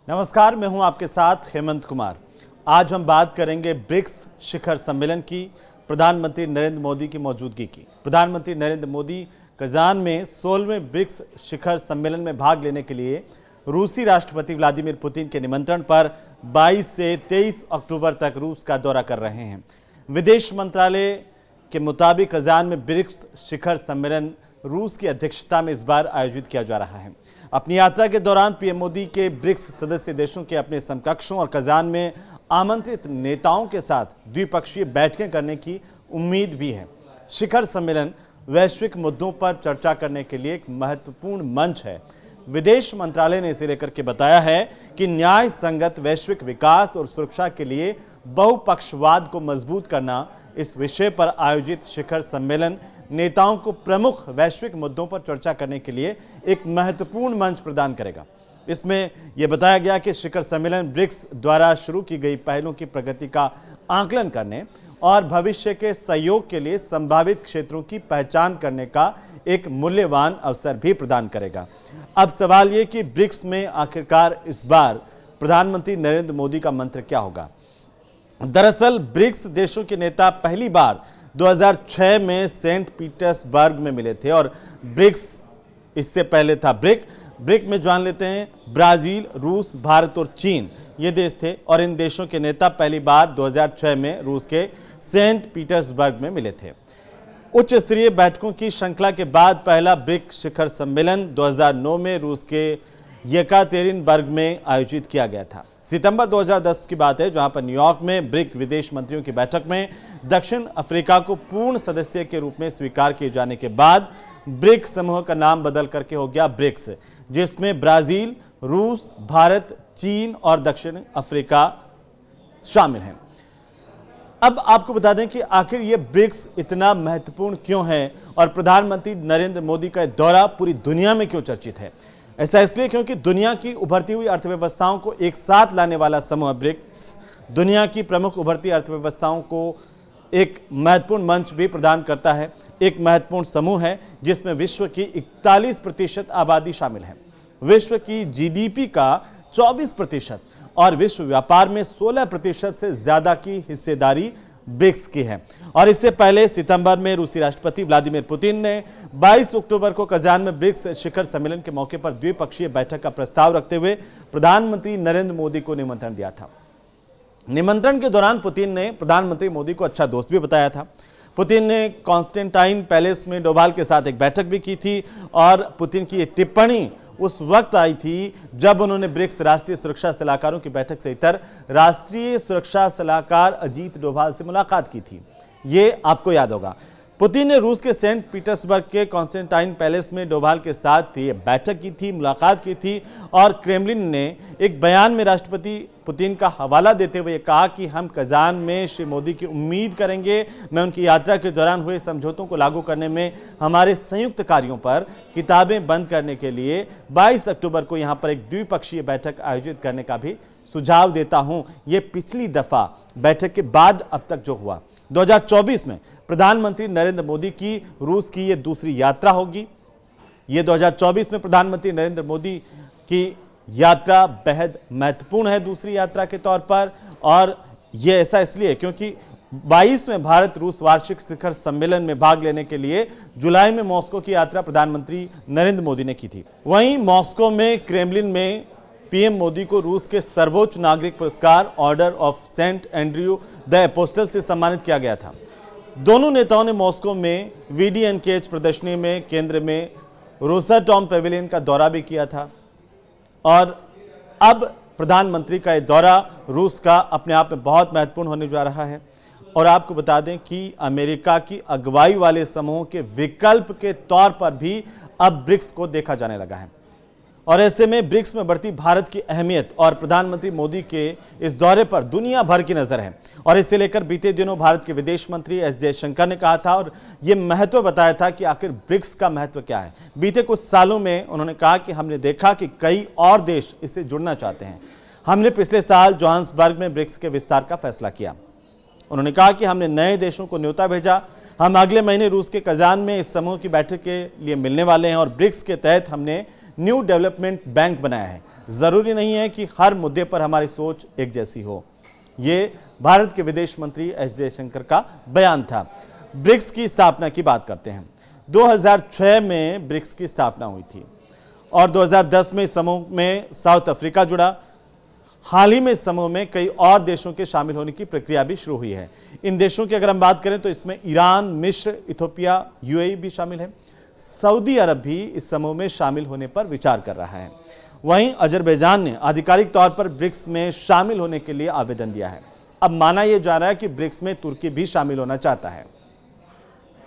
नमस्कार, मैं हूं आपके साथ हेमंत कुमार। आज हम बात करेंगे ब्रिक्स शिखर सम्मेलन की, प्रधानमंत्री नरेंद्र मोदी की मौजूदगी की। प्रधानमंत्री नरेंद्र मोदी कजान में 16वें ब्रिक्स शिखर सम्मेलन में भाग लेने के लिए रूसी राष्ट्रपति व्लादिमीर पुतिन के निमंत्रण पर 22 से 23 अक्टूबर तक रूस का दौरा कर रहे हैं। विदेश मंत्रालय के मुताबिक कजान में ब्रिक्स शिखर सम्मेलन रूस की अध्यक्षता में इस बार आयोजित किया जा रहा है। अपनी यात्रा के दौरान पीएम मोदी के ब्रिक्स सदस्य देशों के अपने समकक्षों और कजान में आमंत्रित नेताओं के साथ द्विपक्षीय बैठकें करने की उम्मीद भी है। शिखर सम्मेलन वैश्विक मुद्दों पर चर्चा करने के लिए एक महत्वपूर्ण मंच है। विदेश मंत्रालय ने इसे लेकर के बताया है कि न्याय संगत वैश्विक विकास और सुरक्षा के लिए बहुपक्षवाद को मजबूत करना, इस विषय पर आयोजित शिखर सम्मेलन नेताओं को प्रमुख वैश्विक मुद्दों पर चर्चा करने के लिए एक महत्वपूर्ण मंच प्रदान करेगा। इसमें यह बताया गया कि शिखर सम्मेलन ब्रिक्स द्वारा शुरू की गई पहलों की प्रगति का आकलन करने और भविष्य के सहयोग के लिए संभावित क्षेत्रों की पहचान करने का एक मूल्यवान अवसर भी प्रदान करेगा। अब सवाल ये कि ब्रिक्स में आखिरकार इस बार प्रधानमंत्री नरेंद्र मोदी का मंत्र क्या होगा। दरअसल ब्रिक्स देशों के नेता पहली बार 2006 में सेंट पीटर्सबर्ग में मिले थे और ब्रिक्स इससे पहले था ब्रिक में जान लेते हैं ब्राजील, रूस, भारत और चीन ये देश थे और इन देशों के नेता पहली बार 2006 में रूस के सेंट पीटर्सबर्ग में मिले थे। उच्च स्तरीय बैठकों की श्रृंखला के बाद पहला ब्रिक्स शिखर सम्मेलन 2009 में रूस के येकातेरिनबर्ग में आयोजित किया गया था। सितंबर 2010 की बात है, जहां पर न्यूयॉर्क में ब्रिक विदेश मंत्रियों की बैठक में दक्षिण अफ्रीका को पूर्ण सदस्य के रूप में स्वीकार किए जाने के बाद ब्रिक समूह का नाम बदल करके हो गया ब्रिक्स, जिसमें ब्राजील, रूस, भारत, चीन और दक्षिण अफ्रीका शामिल हैं। अब आपको बता दें कि आखिर ये ब्रिक्स इतना महत्वपूर्ण क्यों है और प्रधानमंत्री नरेंद्र मोदी का दौरा पूरी दुनिया में क्यों चर्चित है। ऐसा इसलिए क्योंकि दुनिया की उभरती हुई अर्थव्यवस्थाओं को एक साथ लाने वाला समूह ब्रिक्स दुनिया की प्रमुख उभरती अर्थव्यवस्थाओं को एक महत्वपूर्ण मंच भी प्रदान करता है। एक महत्वपूर्ण समूह है जिसमें विश्व की 41% आबादी शामिल है, विश्व की जीडीपी का 24% और विश्व व्यापार में 16% से ज्यादा की हिस्सेदारी ब्रिक्स की है। और इससे पहले सितंबर में रूसी राष्ट्रपति व्लादिमीर पुतिन ने 22 अक्टूबर को कजान में ब्रिक्स शिखर सम्मेलन के मौके पर द्विपक्षीय बैठक का प्रस्ताव रखते हुए प्रधानमंत्री नरेंद्र मोदी को निमंत्रण दिया था। निमंत्रण के दौरान पुतिन ने प्रधानमंत्री मोदी को अच्छा दोस्त भी बताया था। पुतिन ने कॉन्स्टेंटाइन पैलेस में डोभाल के साथ एक बैठक भी की थी और पुतिन की ये टिप्पणी उस वक्त आई थी जब उन्होंने ब्रिक्स राष्ट्रीय सुरक्षा सलाहकारों की बैठक से इतर राष्ट्रीय सुरक्षा सलाहकार अजीत डोभाल से मुलाकात की थी। ये आपको याद होगा। पुतिन ने रूस के सेंट पीटर्सबर्ग के कॉन्स्टेंटाइन पैलेस में डोभाल के साथ ये बैठक की थी, मुलाकात की थी और क्रेमलिन ने एक बयान में राष्ट्रपति पुतिन का हवाला देते हुए कहा कि हम कजान में श्री मोदी की उम्मीद करेंगे। मैं उनकी यात्रा के दौरान हुए समझौतों को लागू करने में हमारे संयुक्त कार्यों पर किताबें बंद करने के लिए 22 अक्टूबर को यहाँ पर एक द्विपक्षीय बैठक आयोजित करने का भी सुझाव देता हूँ। ये पिछली दफा बैठक के बाद अब तक जो हुआ 2024 में प्रधानमंत्री नरेंद्र मोदी की रूस की ये दूसरी यात्रा होगी। ये 2024 में प्रधानमंत्री नरेंद्र मोदी की यात्रा बेहद महत्वपूर्ण है दूसरी यात्रा के तौर पर, और ये ऐसा इसलिए क्योंकि 22 में भारत रूस वार्षिक शिखर सम्मेलन में भाग लेने के लिए जुलाई में मॉस्को की यात्रा प्रधानमंत्री नरेंद्र मोदी ने की थी। वहीं मॉस्को में क्रेमलिन में पीएम मोदी को रूस के सर्वोच्च नागरिक पुरस्कार Order of Saint Andrew the Apostle से सम्मानित किया गया था। दोनों नेताओं ने मॉस्को में VDNKh प्रदर्शनी में केंद्र में रोसाटॉम पेविलियन का दौरा भी किया था और अब प्रधानमंत्री का यह दौरा रूस का अपने आप में बहुत महत्वपूर्ण होने जा रहा है। और आपको बता दें कि अमेरिका की अगुवाई वाले समूह के विकल्प के तौर पर भी अब ब्रिक्स को देखा जाने लगा है। और ऐसे में ब्रिक्स में बढ़ती भारत की अहमियत और प्रधानमंत्री मोदी के इस दौरे पर दुनिया भर की नजर है। और इसे लेकर बीते दिनों भारत के विदेश मंत्री एस जयशंकर ने कहा था और ये महत्व बताया था कि आखिर ब्रिक्स का महत्व क्या है। बीते कुछ सालों में उन्होंने कहा कि हमने देखा कि कई और देश इससे जुड़ना चाहते हैं। हमने पिछले साल जोहान्सबर्ग में ब्रिक्स के विस्तार का फैसला किया। उन्होंने कहा कि हमने नए देशों को न्योता भेजा। हम अगले महीने रूस के कजान में इस समूह की बैठक के लिए मिलने वाले हैं और ब्रिक्स के तहत हमने न्यू डेवलपमेंट बैंक बनाया है। जरूरी नहीं है कि हर मुद्दे पर हमारी सोच एक जैसी हो। ये भारत के विदेश मंत्री एस जयशंकर का बयान था। ब्रिक्स की स्थापना की बात करते हैं। 2006 में ब्रिक्स की स्थापना हुई थी और 2010 में इस समूह में साउथ अफ्रीका जुड़ा। हाल ही में इस समूह में कई और देशों के शामिल होने की प्रक्रिया भी शुरू हुई है। इन देशों की अगर हम बात करें तो इसमें ईरान, मिस्र, इथोपिया, यूएई भी शामिल है। सऊदी अरब भी इस समूह में शामिल होने पर विचार कर रहा है। वहीं अजरबैजान ने आधिकारिक तौर पर ब्रिक्स में शामिल होने के लिए आवेदन दिया है। अब माना यह जा रहा है कि ब्रिक्स में तुर्की भी शामिल होना चाहता है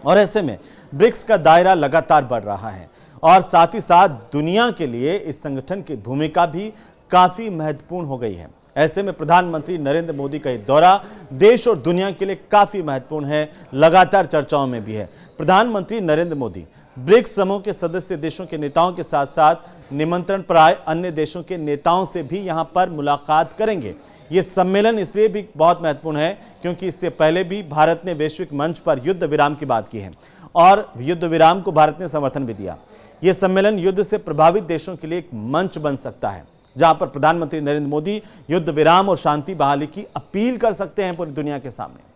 और ऐसे में ब्रिक्स का दायरा लगातार बढ़ रहा है और साथ ही साथ दुनिया के लिए इस संगठन की भूमिका भी काफी महत्वपूर्ण हो गई है। ऐसे में प्रधानमंत्री नरेंद्र मोदी का यह दौरा देश और दुनिया के लिए काफी महत्वपूर्ण है, लगातार चर्चाओं में भी है। प्रधानमंत्री नरेंद्र मोदी ब्रिक्स समूह के सदस्य देशों के नेताओं के साथ साथ निमंत्रण पर आए अन्य देशों के नेताओं से भी यहां पर मुलाकात करेंगे। यह सम्मेलन इसलिए भी बहुत महत्वपूर्ण है क्योंकि इससे पहले भी भारत ने वैश्विक मंच पर युद्ध विराम की बात की है और युद्ध विराम को भारत ने समर्थन भी दिया। यह सम्मेलन युद्ध से प्रभावित देशों के लिए एक मंच बन सकता है जहां पर प्रधानमंत्री नरेंद्र मोदी युद्ध विराम और शांति बहाली की अपील कर सकते हैं पूरी दुनिया के सामने।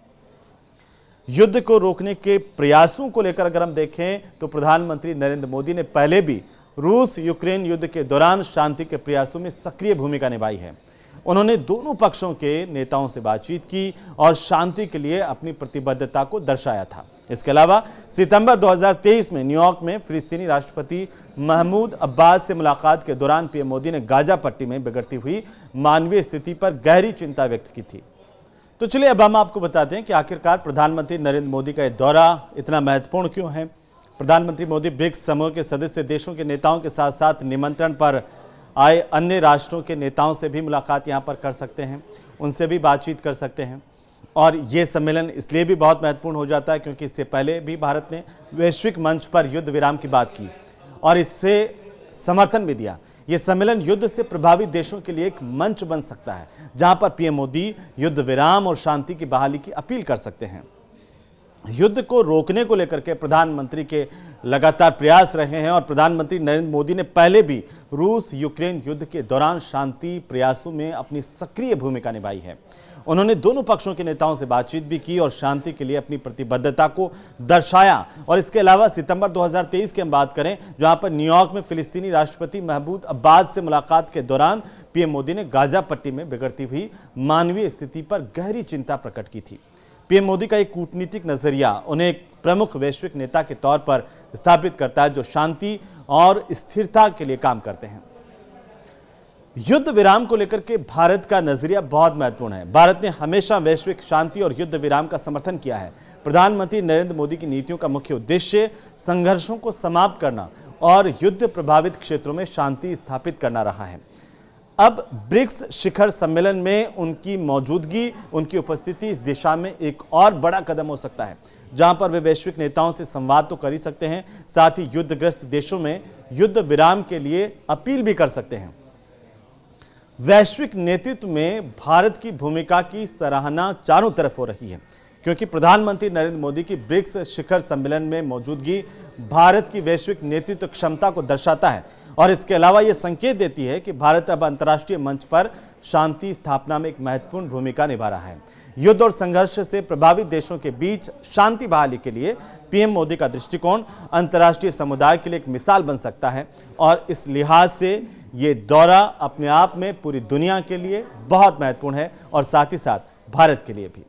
युद्ध को रोकने के प्रयासों को लेकर अगर हम देखें तो प्रधानमंत्री नरेंद्र मोदी ने पहले भी रूस यूक्रेन युद्ध के दौरान शांति के प्रयासों में सक्रिय भूमिका निभाई है। उन्होंने दोनों पक्षों के नेताओं से बातचीत की और शांति के लिए अपनी प्रतिबद्धता को दर्शाया था। इसके अलावा सितंबर 2023 में न्यूयॉर्क में फिलिस्तीनी राष्ट्रपति महमूद अब्बास से मुलाकात के दौरान पीएम मोदी ने गाजा पट्टी में बिगड़ती हुई मानवीय स्थिति पर गहरी चिंता व्यक्त की थी। तो चलिए अब हम आपको बताते हैं कि आखिरकार प्रधानमंत्री नरेंद्र मोदी का यह दौरा इतना महत्वपूर्ण क्यों है। प्रधानमंत्री मोदी ब्रिक्स समूह के सदस्य देशों के नेताओं के साथ साथ निमंत्रण पर आए अन्य राष्ट्रों के नेताओं से भी मुलाकात यहां पर कर सकते हैं, उनसे भी बातचीत कर सकते हैं। और ये सम्मेलन इसलिए भी बहुत महत्वपूर्ण हो जाता है क्योंकि इससे पहले भी भारत ने वैश्विक मंच पर युद्ध विराम की बात की और इससे समर्थन भी दिया। ये सम्मेलन युद्ध से प्रभावित देशों के लिए एक मंच बन सकता है जहां पर पीएम मोदी युद्ध विराम और शांति की बहाली की अपील कर सकते हैं। युद्ध को रोकने को लेकर के प्रधानमंत्री के लगातार प्रयास रहे हैं और प्रधानमंत्री नरेंद्र मोदी ने पहले भी रूस यूक्रेन युद्ध के दौरान शांति प्रयासों में अपनी सक्रिय भूमिका निभाई है। उन्होंने दोनों पक्षों के नेताओं से बातचीत भी की और शांति के लिए अपनी प्रतिबद्धता को दर्शाया। और इसके अलावा सितंबर 2023 की हम बात करें जहां पर न्यूयॉर्क में फिलिस्तीनी राष्ट्रपति महमूद अब्बास से मुलाकात के दौरान पीएम मोदी ने गाजा पट्टी में बिगड़ती हुई मानवीय स्थिति पर गहरी चिंता प्रकट की थी। पीएम मोदी का एक कूटनीतिक नजरिया उन्हें एक प्रमुख वैश्विक नेता के तौर पर स्थापित करता है जो शांति और स्थिरता के लिए काम करते हैं। युद्ध विराम को लेकर के भारत का नजरिया बहुत महत्वपूर्ण है। भारत ने हमेशा वैश्विक शांति और युद्ध विराम का समर्थन किया है। प्रधानमंत्री नरेंद्र मोदी की नीतियों का मुख्य उद्देश्य संघर्षों को समाप्त करना और युद्ध प्रभावित क्षेत्रों में शांति स्थापित करना रहा है। अब ब्रिक्स शिखर सम्मेलन में उनकी मौजूदगी, उनकी उपस्थिति इस दिशा में एक और बड़ा कदम हो सकता है जहां पर वे वैश्विक नेताओं से संवाद तो कर ही सकते हैं, साथ ही युद्धग्रस्त देशों में युद्ध विराम के लिए अपील भी कर सकते हैं। वैश्विक नेतृत्व में भारत की भूमिका की सराहना चारों तरफ हो रही है क्योंकि प्रधानमंत्री नरेंद्र मोदी की ब्रिक्स शिखर सम्मेलन में मौजूदगी भारत की वैश्विक नेतृत्व क्षमता को दर्शाता है और इसके अलावा यह संकेत देती है कि भारत अब अंतर्राष्ट्रीय मंच पर शांति स्थापना में एक महत्वपूर्ण भूमिका निभा रहा है। युद्ध और संघर्ष से प्रभावित देशों के बीच शांति बहाली के लिए पीएम मोदी का दृष्टिकोण अंतर्राष्ट्रीय समुदाय के लिए एक मिसाल बन सकता है और इस लिहाज से ये दौरा अपने आप में पूरी दुनिया के लिए बहुत महत्वपूर्ण है और साथ ही साथ भारत के लिए भी।